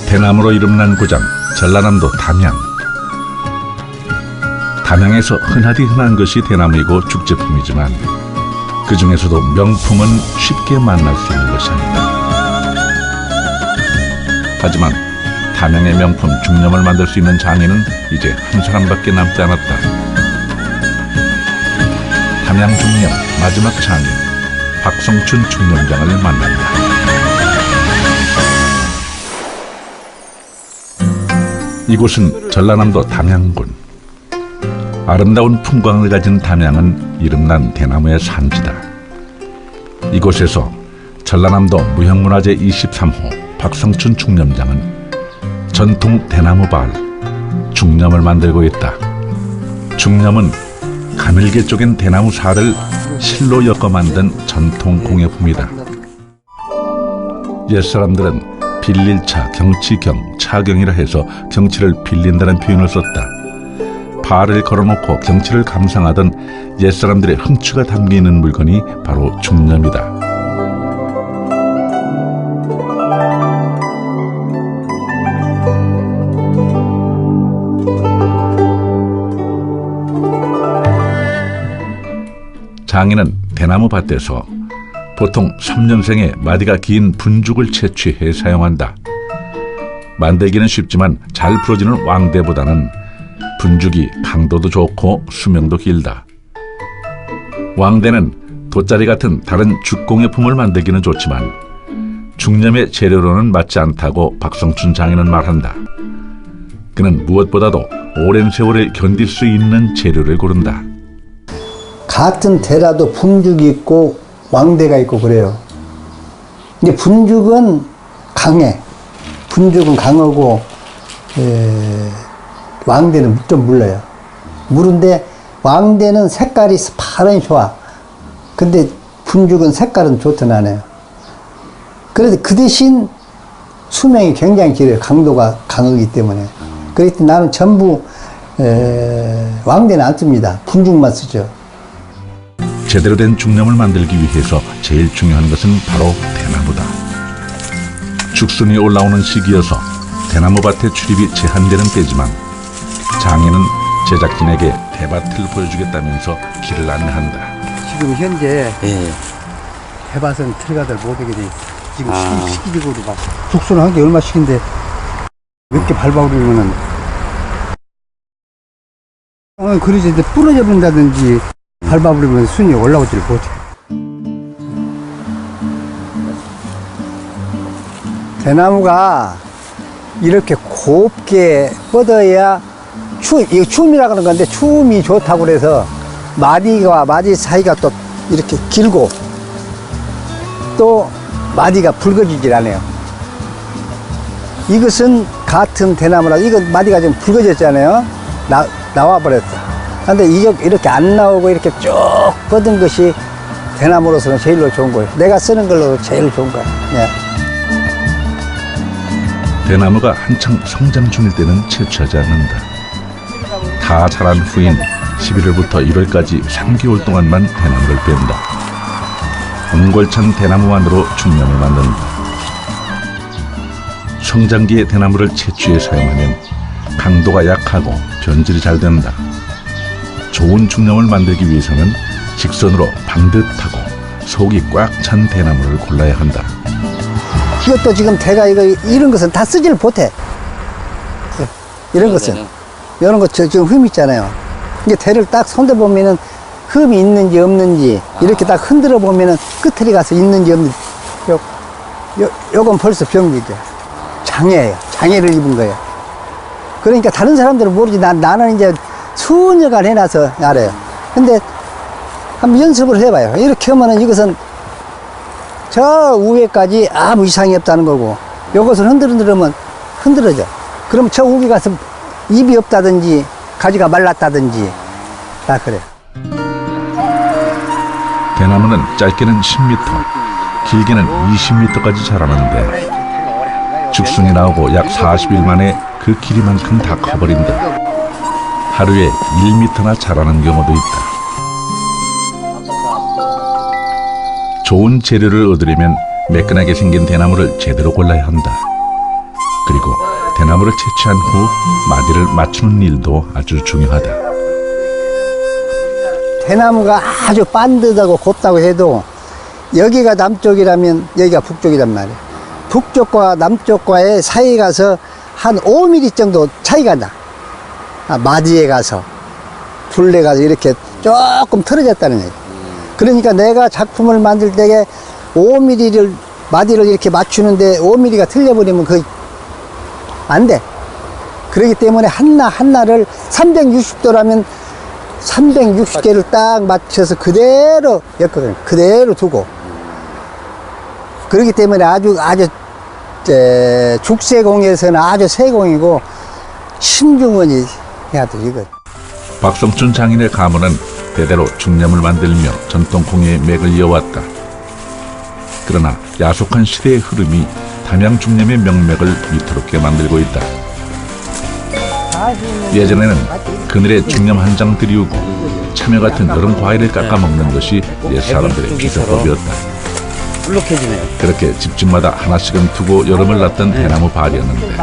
대나무로 이름난 고장 전라남도 담양. 담양에서 흔하디 흔한 것이 대나무이고 죽제품이지만 그 중에서도 명품은 쉽게 만날 수 있는 것이 아니다. 하지만 담양의 명품 중념을 만들 수 있는 장인은 이제 한 사람밖에 남지 않았다. 담양 중념 마지막 장인 박성춘 중념장을 만난다. 이곳은 전라남도 담양군. 아름다운 풍광을 가진 담양은 이름난 대나무의 산지다. 이곳에서 전라남도 무형문화재 23호 박성춘 중념장은 전통 대나무 발 중념을 만들고 있다. 중념은 가늘게 쪼갠 대나무 살을 실로 엮어 만든 전통 공예품이다. 옛사람들은 빌릴차, 경치경, 차경이라 해서 경치를 빌린다는 표현을 썼다. 발을 걸어놓고 경치를 감상하던 옛사람들의 흥취가 담기는 물건이 바로 중념이다. 장인은 대나무 밭에서 보통 3년생에 마디가 긴 분죽을 채취해 사용한다. 만들기는 쉽지만 잘 부러지는 왕대보다는 분죽이 강도도 좋고 수명도 길다. 왕대는 돗자리 같은 다른 죽공예품을 만들기는 좋지만 중념의 재료로는 맞지 않다고 박성춘 장인은 말한다. 그는 무엇보다도 오랜 세월을 견딜 수 있는 재료를 고른다. 같은 대라도 분죽이 있고 왕대가 있고 그래요. 근데 분죽은 강해. 분죽은 강하고 왕대는 좀 물러요. 무른데 왕대는 색깔이 파란이 좋아. 근데 분죽은 색깔은 좋든 않아요. 그래서 그 대신 수명이 굉장히 길어요. 강도가 강하기 때문에. 그렇기 때문에 나는 전부 왕대는 안 씁니다. 분죽만 쓰죠. 제대로 된 중념을 만들기 위해서 제일 중요한 것은 바로 대나무다. 죽순이 올라오는 시기여서 대나무밭의 출입이 제한되는 때지만 장인은 제작진에게 대밭을 보여주겠다면서 길을 안내한다. 지금 현재 해밭은 들어가들 못하게 돼 있어. 지금 시기적으로 봐. 죽순을 한 개 얼마씩인데 몇 개 밟아버리면은 그러지 이제 부러져 버린다든지 밟아버리면 순이 올라오지를 못해. 대나무가 이렇게 곱게 뻗어야 이거 추움이라 그러는 건데 추움이 좋다고 그래서 마디와 마디 사이가 또 이렇게 길고 또 마디가 붉어지질 않아요. 이것은 같은 대나무라 이거 마디가 좀 붉어졌잖아요. 나와버렸어. 근데 이렇게 안 나오고 이렇게 쭉 뻗은 것이 대나무로서는 제일로 좋은 거예요. 내가 쓰는 걸로 제일 좋은 거예요. 네. 대나무가 한창 성장 중일 때는 채취하지 않는다. 다 자란 후인 11월부터 1월까지 3개월 동안만 대나무를 뺀다. 옹골찬 대나무만으로 중념을 만든다. 성장기의 대나무를 채취해 사용하면 강도가 약하고 변질이 잘 된다. 좋은 중념을 만들기 위해서는 직선으로 반듯하고 속이 꽉 찬 대나무를 골라야 한다. 이것도 지금 대가 이런 것은 다 쓰지를 못해. 이런 것은. 이런 거 지금 흠 있잖아요. 이게 대를 딱 손대 보면은 흠이 있는지 없는지 이렇게 딱 흔들어 보면은 끝에 가서 있는지 없는지 요건 벌써 병이죠. 장애예요. 장애를 입은 거예요. 그러니까 다른 사람들은 모르지. 나는 이제 수년간 해놔서 알아요. 근데 한번 연습을 해봐요. 이렇게 하면은 이것은 저 위에까지 아무 이상이 없다는 거고 요것을 흔들면 흔들어져. 그럼 저 위에 가서 잎이 없다든지 가지가 말랐다든지 다 그래요. 대나무는 짧게는 10m, 길게는 20m까지 자라는데 죽순이 나오고 약 40일 만에 그 길이만큼 다 커버린다. 하루에 1m나 자라는 경우도 있다. 좋은 재료를 얻으려면 매끈하게 생긴 대나무를 제대로 골라야 한다. 그리고 대나무를 채취한 후 마디를 맞추는 일도 아주 중요하다. 대나무가 아주 반듯하고 곱다고 해도 여기가 남쪽이라면 여기가 북쪽이란 말이에요. 북쪽과 남쪽과의 사이에 가서 한 5mm 정도 차이가 나. 마디에 가서 둘레 가서 이렇게 조금 틀어졌다는 얘기. 그러니까 내가 작품을 만들 때에 5mm를 마디를 이렇게 맞추는데 5mm가 틀려버리면 거의 안 돼. 그렇기 때문에 하나를 360도라면 360개를 딱 맞춰서 그대로 엮거든요. 그대로 두고. 그렇기 때문에 아주 죽세공에서는 아주 세공이고 신중원이 해야 돼, 이거. 박성춘 장인의 가문은 대대로 중념을 만들며 전통 공예의 맥을 이어왔다. 그러나 야속한 시대의 흐름이 담양 중념의 명맥을 위태롭게 만들고 있다. 예전에는 그늘에 중념 한 장 들이우고 참외 같은 여름 과일을 깎아 먹는 것이 옛 사람들의 비서법이었다. 불룩해지네요. 그렇게 집집마다 하나씩은 두고 여름을 났던 대나무 발이었는데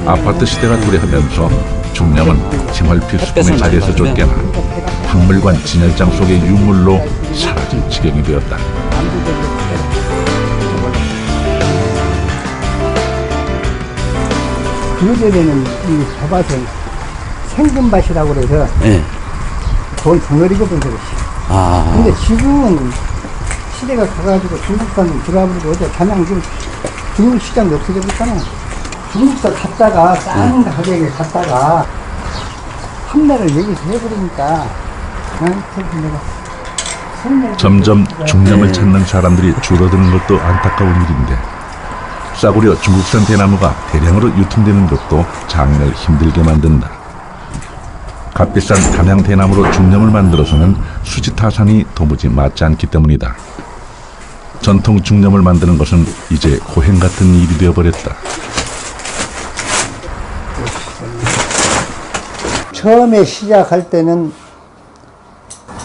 아파트 시대가 도래하면서 중념은 생활 필수품의 자리에서 쫓겨나 박물관 진열장 속의 유물로 사라질 지경이 되었다. 그전에는 이 벼밭은 생금밭이라고 그래서 네. 돈 덩어리가 본 것이. 근데 지금은 시대가 가가지고 중국산 들어와버리고 어제 담양 지금 중국 시장이 없어져 있잖아. 중국산 갔다가 싼 가격에 갔다가 판매를 여기서 해버리니까 내가 점점 중념을 찾는 사람들이 줄어드는 것도 안타까운 일인데 싸구려 중국산 대나무가 대량으로 유통되는 것도 장인을 힘들게 만든다. 값비싼 담양 대나무로 중념을 만들어서는 수지타산이 도무지 맞지 않기 때문이다. 전통 중념을 만드는 것은 이제 고행 같은 일이 되어버렸다. 처음에 시작할 때는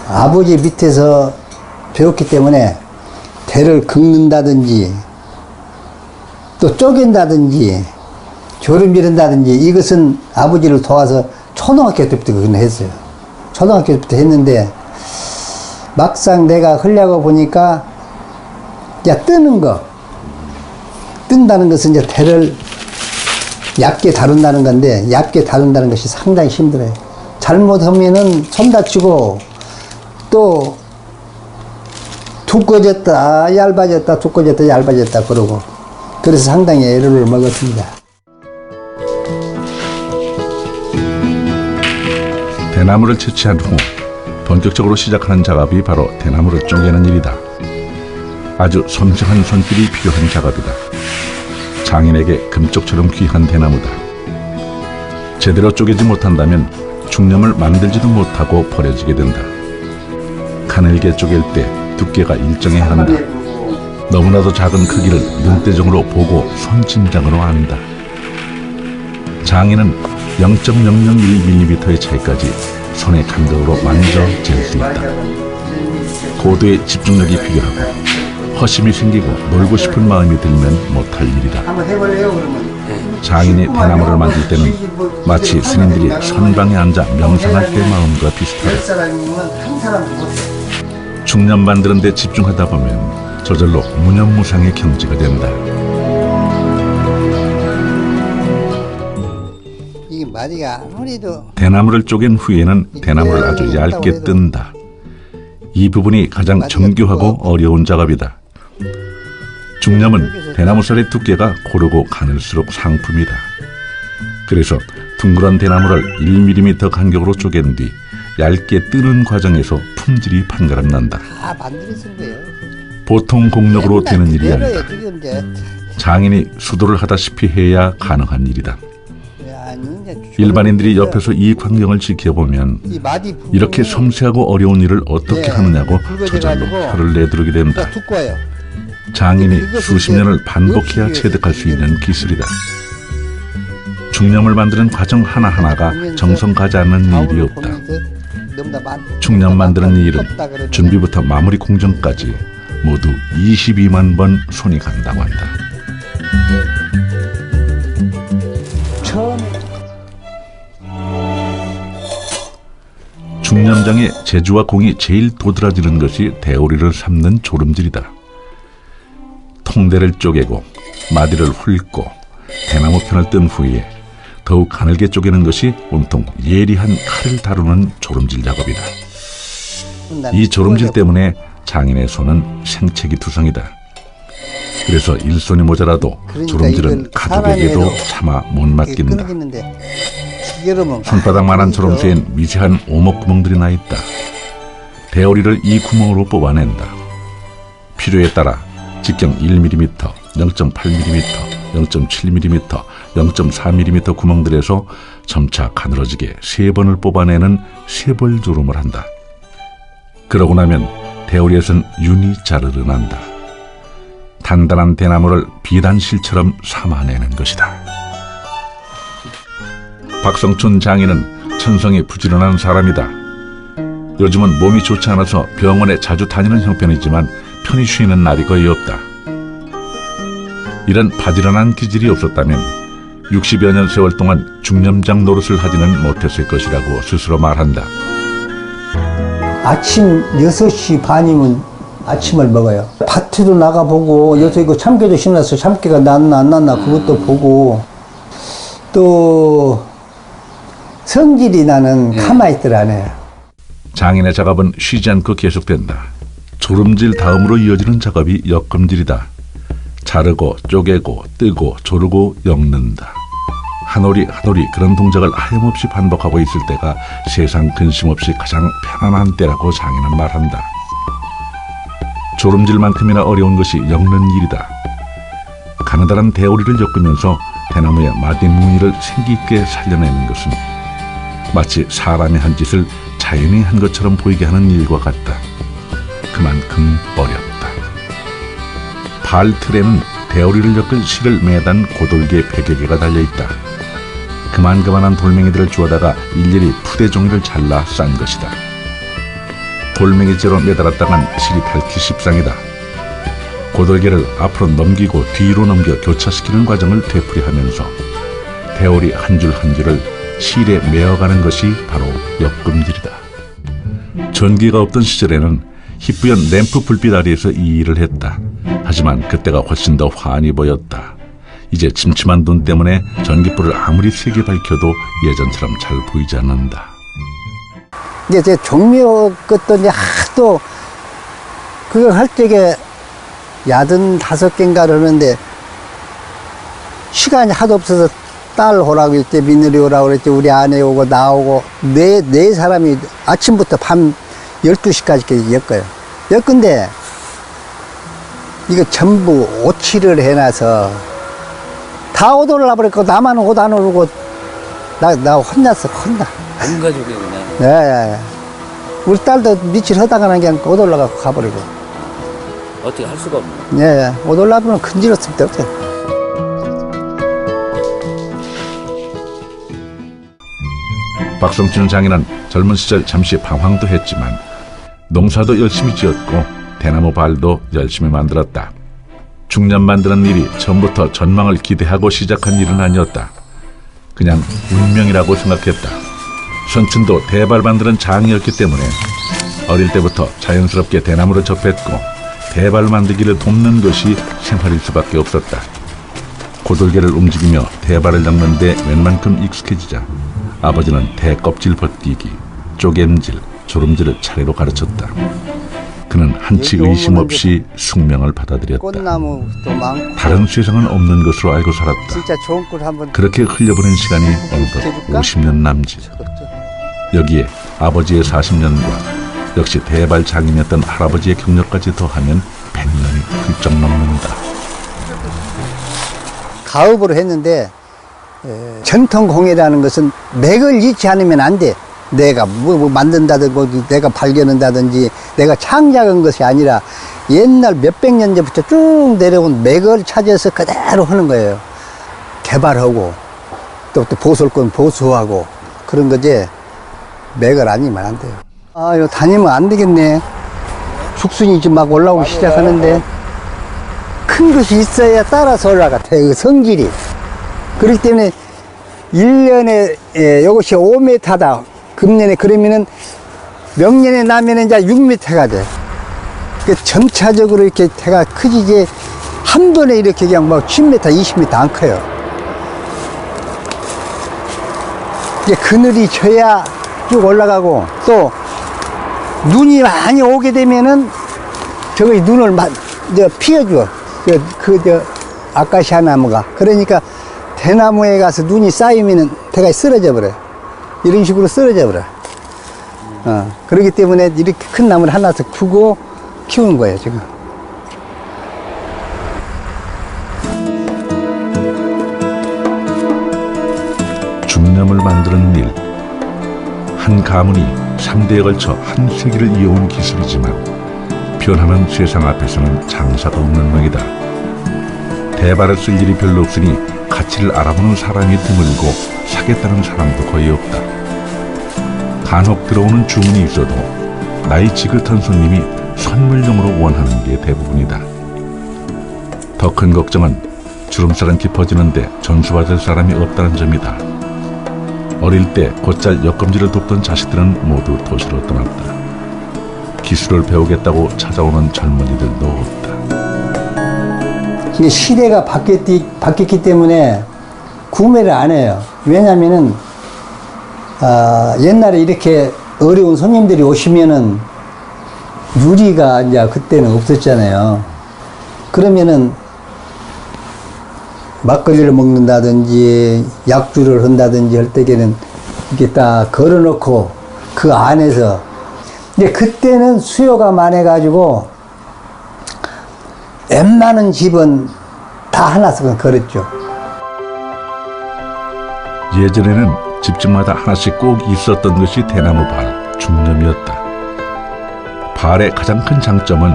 아버지 밑에서 배웠기 때문에 대를 긁는다든지 또 쪼갠다든지 조를 미른다든지 이것은 아버지를 도와서 초등학교 때부터 그건 했어요. 초등학교 때부터 했는데 막상 내가 하려고 보니까 뜬다는 것은 이제 대를 얇게 다룬다는 건데 얇게 다룬다는 것이 상당히 힘들어요. 잘못하면은 손 다치고 또 두꺼졌다 얇아졌다 두꺼졌다 얇아졌다 그러고 그래서 상당히 애를 먹었습니다. 대나무를 채취한 후 본격적으로 시작하는 작업이 바로 대나무를 쪼개는 일이다. 아주 섬세한 손길이 필요한 작업이다. 장인에게 금쪽처럼 귀한 대나무다. 제대로 쪼개지 못한다면 중념을 만들지도 못하고 버려지게 된다. 가늘게 쪼갤 때 두께가 일정해야 한다. 너무나도 작은 크기를 눈대중으로 보고 손짐작으로 안다. 장인은 0.001mm의 차이까지 손의 감각으로 만져 잴 수 있다. 고도의 집중력이 필요하고 허심이 생기고 놀고 싶은 마음이 들면 못할 일이다. 한번 해볼래요 그러면? 장인이 대나무를 만들 때는 마치 스님들이 선방에 앉아 명상할 때 마음과 비슷하다. 10사람이면 한 사람 못해. 중념 만드는 데 집중하다 보면 저절로 무념무상의 경지가 된다. 이게 마디가 아무래도 대나무를 쪼갠 후에는 대나무를 아주 얇게 뜬다. 이 부분이 가장 정교하고 어려운 작업이다. 중념은 대나무살의 두께가 고르고 가늘수록 상품이다. 그래서 둥그런 대나무를 1mm 간격으로 쪼갠 뒤 얇게 뜨는 과정에서 품질이 판가름난다. 다 만들어진 거예요. 보통 공력으로 되는 일이 그대로예요, 아니다. 지금 이제. 장인이 수도를 하다시피 해야 가능한 일이다. 아니, 이제 일반인들이 옆에서 이 광경을 지켜보면 이 마디 부분이 이렇게 섬세하고 어려운 일을 어떻게 네, 하느냐고 굵어져가지고 저절로 혀를 내두르게 된다. 더 두꺼워요. 장인이 이것도 수십 이제 년을 반복해야 욕심이 체득할 수 있는 있는 기술이다. 중념을 만드는 과정 하나하나가 정성 가지 않는 일이 없다. 중념 만드는 일은 준비부터 마무리 공정까지 모두 22만 번 손이 간다고 한다. 중념장의 재주와 공이 제일 도드라지는 것이 대오리를 삶는 조름질이다. 통대를 쪼개고 마디를 훑고 대나무 편을 뜬 후에 더욱 가늘게 쪼개는 것이 온통 예리한 칼을 다루는 조름질 작업이다. 이 조름질 때문에 장인의 손은 생채기 투성이다. 그래서 일손이 모자라도 조름질은 가족에게도 차마 못 맡긴다. 손바닥만한 조름수엔 미세한 오목구멍들이 나 있다. 대오리를 이 구멍으로 뽑아낸다. 필요에 따라 직경 1mm, 0.8mm, 0.7mm, 0.4mm 구멍들에서 점차 가늘어지게 3번을 뽑아내는 세벌조름을 한다. 그러고 나면 대오리에선 윤이 자르르 난다. 단단한 대나무를 비단실처럼 삼아내는 것이다. 박성춘 장인은 천성이 부지런한 사람이다. 요즘은 몸이 좋지 않아서 병원에 자주 다니는 형편이지만 편히 쉬는 날이 거의 없다. 이런 바지런한 기질이 없었다면 60여 년 세월 동안 중념장 노릇을 하지는 못했을 것이라고 스스로 말한다. 아침 6시 반이면 아침을 먹어요. 밭에도 나가보고 여기서 이거 참깨도 심어서 참깨가 났나 안 났나 그것도 보고, 또 성질이 나는 가만히 있들 안 해요. 장인의 작업은 쉬지 않고 계속된다. 조름질 다음으로 이어지는 작업이 엮음질이다. 자르고 쪼개고 뜨고 조르고 엮는다. 한 올이 한 올이 그런 동작을 하염없이 반복하고 있을 때가 세상 근심 없이 가장 편안한 때라고 장인은 말한다. 조름질만큼이나 어려운 것이 엮는 일이다. 가느다란 대오리를 엮으면서 대나무의 마딘 무늬를 생기있게 살려내는 것은 마치 사람이 한 짓을 자연이 한 것처럼 보이게 하는 일과 같다. 그만큼 어렵다. 발틀에는 대오리를 엮을 실을 매단 고돌개 100여 개가 달려있다. 그만한 돌멩이들을 주워다가 일일이 푸대 종이를 잘라 싼 것이다. 돌멩이째로 매달았다간 실이 닳기 십상이다. 고돌개를 앞으로 넘기고 뒤로 넘겨 교차시키는 과정을 되풀이하면서 대오리 한 줄 한 줄을 실에 메어가는 것이 바로 엮음질이다. 전기가 없던 시절에는 희뿌연 램프 불빛 아래에서 이 일을 했다. 하지만 그때가 훨씬 더 환히 보였다. 이제 침침한 눈 때문에 전깃불을 아무리 세게 밝혀도 예전처럼 잘 보이지 않는다. 이제 제 종묘 것도 이제 하도 그걸 할 적에 85개인가를 하는데 시간이 하도 없어서 딸 오라고 했지, 며느리 오라고 그랬지, 우리 아내 오고 나오고 네 사람이 아침부터 밤 12시까지 엮어요. 엮은데 이거 전부 오칠을 해놔서 다 옷 올라버렸고 나만 옷 안 오르고 나 혼났어. 온 가족이 그냥. 예. 우리 딸도 며칠 하다가는 그냥 옷 올라가고 가버리고. 어떻게 할 수가 없네. 예. 옷 올라보면 근질었을 때 없어요. 박성춘 장인은 젊은 시절 잠시 방황도 했지만 농사도 열심히 지었고 대나무 발도 열심히 만들었다. 중년 만드는 일이 처음부터 전망을 기대하고 시작한 일은 아니었다. 그냥 운명이라고 생각했다. 선친도 대발 만드는 장이었기 때문에 어릴 때부터 자연스럽게 대나무를 접했고 대발 만들기를 돕는 것이 생활일 수밖에 없었다. 고돌개를 움직이며 대발을 낚는 데 웬만큼 익숙해지자 아버지는 대껍질 벗기기, 쪼갬질, 조름질을 차례로 가르쳤다. 그는 한치 의심 없이 숙명을 받아들였다. 꽃나무도 많고 다른 세상은 없는 것으로 알고 살았다. 진짜 좋은 꿀 한번 그렇게 흘려보낸 시간이 어느덧 50년 남짓. 여기에 아버지의 40년과 역시 대발 장인이었던 할아버지의 경력까지 더하면 100년이 훌쩍 넘는다. 가업으로 했는데 전통공예라는 것은 맥을 잃지 않으면 안 돼. 내가 뭐 만든다든지 내가 발견한다든지 내가 창작한 것이 아니라 옛날 몇백 년 전부터 쭉 내려온 맥을 찾아서 그대로 하는 거예요. 개발하고 또 보수할 건 보수하고 그런 거지 맥을 아니면 안 돼요. 아, 이거 다니면 안 되겠네. 죽순이 지금 막 올라오기 시작하는데 큰 것이 있어야 따라서 올라가. 그 성질이. 그렇기 때문에 1년에 이것이 5m다. 금년에 그러면은 명년에 나면 이제 6m가 돼. 그 점차적으로 이렇게 태가 크지, 이게 한 번에 이렇게 그냥 막 10m, 20m 안 커요. 이제 그늘이 져야 쭉 올라가고, 또 눈이 많이 오게 되면은 저기 눈을 피워줘. 아카시아 나무가. 그러니까 대나무에 가서 눈이 쌓이면은 대가 쓰러져 버려요. 이런 식으로 쓰러져 버려요. 그렇기 때문에 이렇게 큰 나무를 하나씩 푸고 키우는 거예요, 지금. 중념을 만드는 일. 한 가문이 3대에 걸쳐 한 세기를 이어온 기술이지만 변하는 세상 앞에서는 장사가 없는 놈이다. 대발을 쓸 일이 별로 없으니 가치를 알아보는 사람이 드물고 사겠다는 사람도 거의 없다. 간혹 들어오는 주문이 있어도 나이 지긋한 손님이 선물용으로 원하는 게 대부분이다. 더 큰 걱정은 주름살은 깊어지는데 전수받을 사람이 없다는 점이다. 어릴 때 곧잘 역검지를 돕던 자식들은 모두 도시로 떠났다. 기술을 배우겠다고 찾아오는 젊은이들도 없다. 이게 시대가 바뀌었기 때문에 구매를 안 해요. 왜냐면은, 옛날에 이렇게 어려운 손님들이 오시면은 유리가 이제 그때는 없었잖아요. 그러면은 막걸리를 먹는다든지 약주를 한다든지 할 때에는 이렇게 딱 걸어놓고 그 안에서, 근데 그때는 수요가 많아가지고 웬만한 집은 다 하나씩은 걸었죠. 예전에는 집집마다 하나씩 꼭 있었던 것이 대나무 발, 중념이었다. 발의 가장 큰 장점은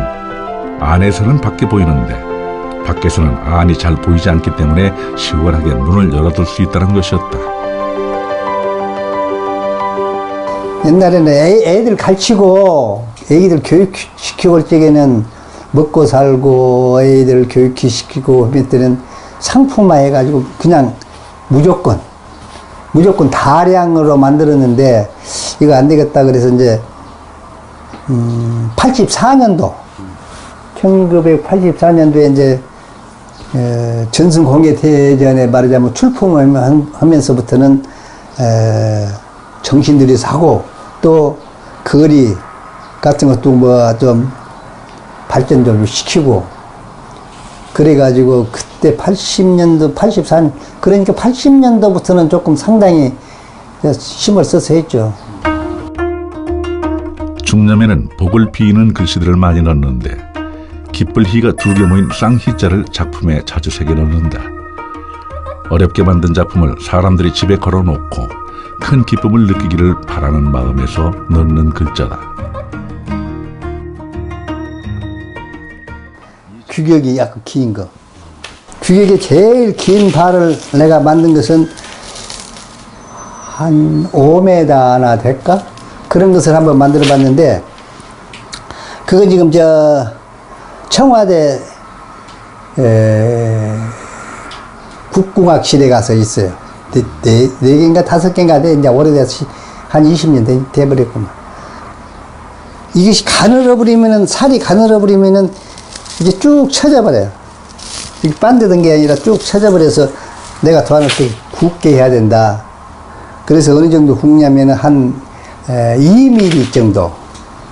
안에서는 밖에 보이는데 밖에서는 안이 잘 보이지 않기 때문에 시원하게 문을 열어둘 수 있다는 것이었다. 옛날에는 애들 가르치고 애기들 교육시키고 적에는 먹고 살고 애들 교육시키고 할 때는 상품화 해가지고 그냥 무조건 다량으로 만들었는데 이거 안 되겠다 그래서 이제 1984년도에 이제 전승공예대전에 말하자면 출품을 하면서부터는 정신들이 사고 또 거리 같은 것도 뭐 좀 발전 좀 시키고 그래가지고 그때 80년도 84년 그러니까 80년도부터는 조금 상당히 힘을 써서 했죠. 중념에는 복을 비는 글씨들을 많이 넣는데 기쁠 희가 두 개 모인 쌍희자를 작품에 자주 새겨 넣는다. 어렵게 만든 작품을 사람들이 집에 걸어놓고 큰 기쁨을 느끼기를 바라는 마음에서 넣는 글자다. 규격이 약간 긴 거. 규격이 제일 긴 발을 내가 만든 것은 한 5m나 될까? 그런 것을 한번 만들어 봤는데 그건 지금 청와대 국궁악실에 가서 있어요. 네 개인가 5개인가 돼. 이제 오래돼서 한 20년 돼버렸구만. 이것이 가늘어버리면은, 살이 가늘어버리면은 이게 쭉 쳐져버려요. 이게 반듯한 게 아니라 쭉 쳐져버려서 내가 더 하나 또 굵게 해야 된다. 그래서 어느 정도 굵냐면은 한 2mm 정도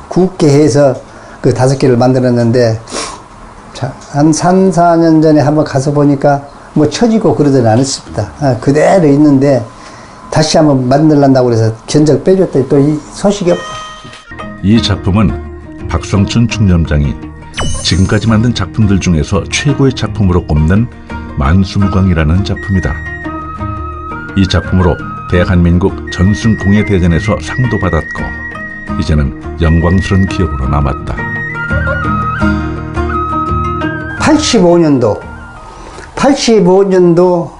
굵게 해서 그 5개를 만들었는데, 자, 한 3, 4년 전에 한번 가서 보니까 뭐 처지고 그러진 않았습니다. 그대로 있는데 다시 한번 만들란다고 그래서 견적 빼줬더니 또 이 소식이 없다. 이 작품은 박성춘 중념장이 지금까지 만든 작품들 중에서 최고의 작품으로 꼽는 만수무강이라는 작품이다. 이 작품으로 대한민국 전승공예대전에서 상도 받았고 이제는 영광스러운 기억으로 남았다. 85년도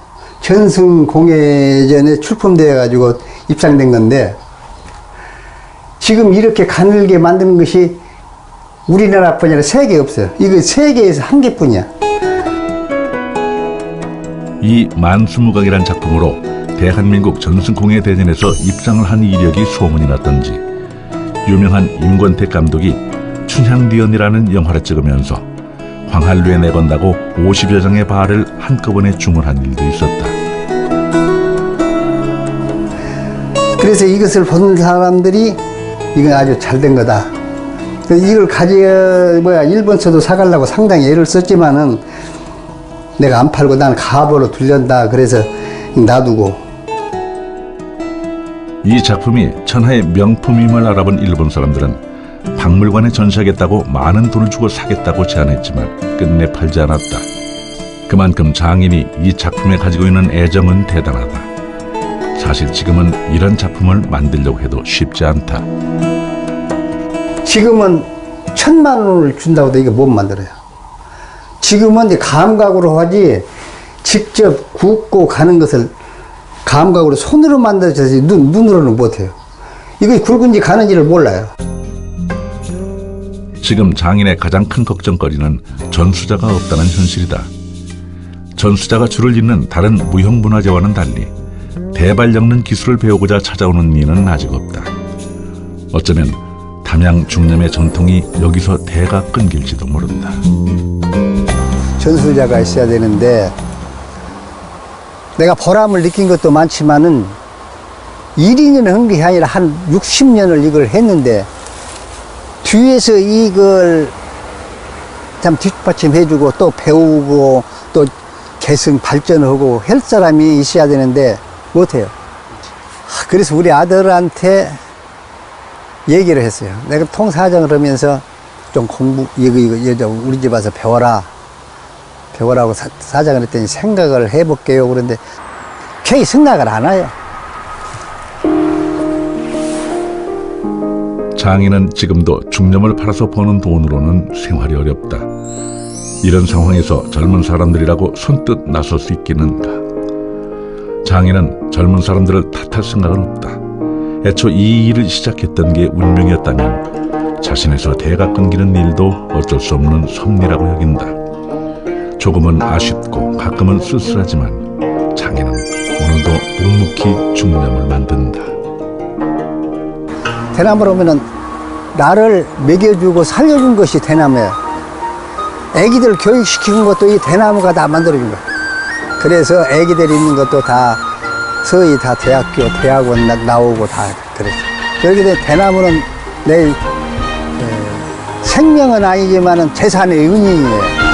전승공예전에 출품되어 가지고 입상된 건데 지금 이렇게 가늘게 만드는 것이 우리나라뿐이 아니라 세계에 없어요. 이거 세계에서 한 개뿐이야. 이 만수무강이란 작품으로 대한민국 전승공예대전에서 입상을 한 이력이 소문이 났던지 유명한 임권택 감독이 춘향리언이라는 영화를 찍으면서 광활루에 내건다고 50여 장의 발을 한꺼번에 주문한 일도 있었다. 그래서 이것을 본 사람들이 이건 아주 잘된 거다. 이걸 일본서도 사가려고 상당히 애를 썼지만은 내가 안 팔고 난 가보로 둘련다. 그래서 놔두고. 이 작품이 천하의 명품임을 알아본 일본 사람들은 박물관에 전시하겠다고 많은 돈을 주고 사겠다고 제안했지만 끝내 팔지 않았다. 그만큼 장인이 이 작품에 가지고 있는 애정은 대단하다. 사실 지금은 이런 작품을 만들려고 해도 쉽지 않다. 지금은 1,000만 원을 준다고 해도 이거 못 만들어요. 지금은 이제 감각으로 하지 직접 굽고 가는 것을 감각으로 손으로 만들어서 눈으로는 못해요. 이거 굵은지 가는지를 몰라요. 지금 장인의 가장 큰 걱정거리는 전수자가 없다는 현실이다. 전수자가 줄을 잇는 다른 무형문화재와는 달리 대발 엮는 기술을 배우고자 찾아오는 이는 아직 없다. 어쩌면 담양 중념의 전통이 여기서 대가 끊길지도 모른다. 전수자가 있어야 되는데 내가 보람을 느낀 것도 많지만은 1, 2년 한 게 아니라 한 60년을 이걸 했는데 뒤에서 이걸 참 뒷받침해주고 또 배우고 또 계승 발전하고 할 사람이 있어야 되는데 못해요. 그래서 우리 아들한테 얘기를 했어요. 내가 통사정을 하면서 좀 이거 우리 집 와서 배워라고 사정을 했더니 생각을 해볼게요. 그런데 걔 승낙을 안 와요. 장인은 지금도 중념을 팔아서 버는 돈으로는 생활이 어렵다. 이런 상황에서 젊은 사람들이라고 선뜻 나설 수 있겠는가? 장인은 젊은 사람들을 탓할 생각은 없다. 애초 이 일을 시작했던 게 운명이었다면 자신에서 대가 끊기는 일도 어쩔 수 없는 섭리라고 여긴다. 조금은 아쉽고 가끔은 쓸쓸하지만 장인은 오늘도 묵묵히 중념을 만든다. 대나무로 오면은 나를 먹여주고 살려준 것이 대나무예요. 애기들 교육시키는 것도 이 대나무가 다 만들어준 거예요. 그래서 애기들 있는 것도 다 서희 다 대학교, 대학원 나오고 다 그랬어요. 그렇게 된 대나무는 내 생명은 아니지만은 재산의 은인이에요.